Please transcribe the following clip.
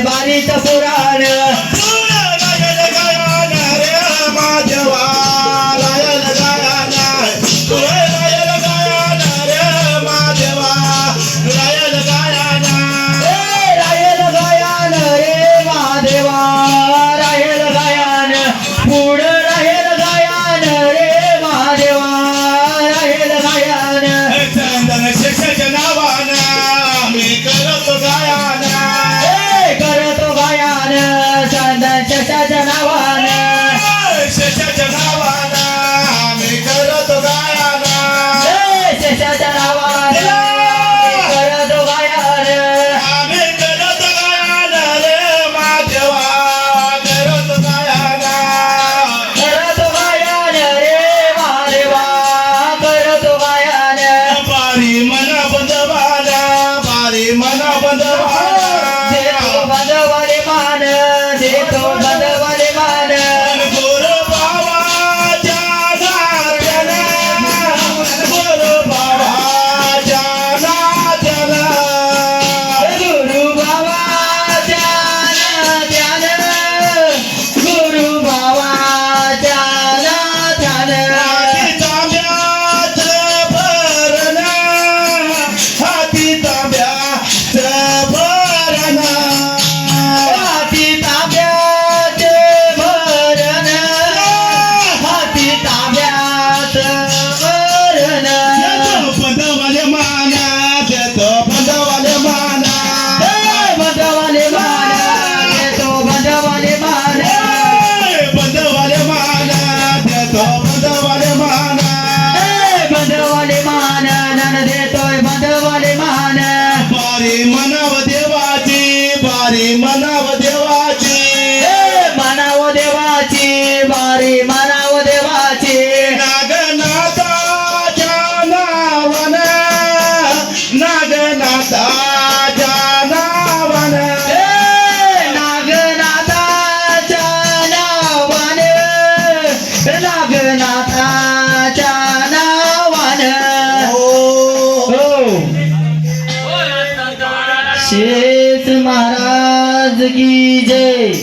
बारीचं पुराण रायल गायन रे माधवा रायल गायन रायल गायन रे माधवा रायल गायन रायल गायन रे महादेवा रायल गायन पुढ रायल गायन रे महादेवा रायल गायन चंदन शेषाच्या नावानं मी करतो गायन करतो गायन चंदन शेषाच्या नावानं शेषाच्या नावानं मी करतो गायन शेषाच्या नावानं करतो गायन आम्ही करतो गायन रे माधवा करतो गायन करतो गायन रे महादेवा करतो गायन बारी मना बंधवाना बारी मना बंधवाना देतो बंधवाले मान देतो बंधवाले मान गुरु बाबाच्या नात्याला गुरु बाबाच्या नात्याला गुरु बाबाच्या नात्यानं गुरु बाबाच्या नात्यानं हाती तांब्याचं भरण हाती तांब्याचं भरण हाती ताब्याचे भरण हाती ताब्याचं भरण देतो बंधवाले माना देतो बंधवाले माना बंधवाले मान देतो बंधवाले मान बंधवाले माना देतो बंधवाले माना बंधवाले मान नन देतोय बंधवाले मान बारी मनाव देवाची बारी मनाव देवाची मनाव देवाची बारी मनाव देवाची नागनाथाच्या नावानं नागनाथाच्या नावानं नागनाथाच्या नावाने नागनाथाच्या नावाने शेष महाराज की जय।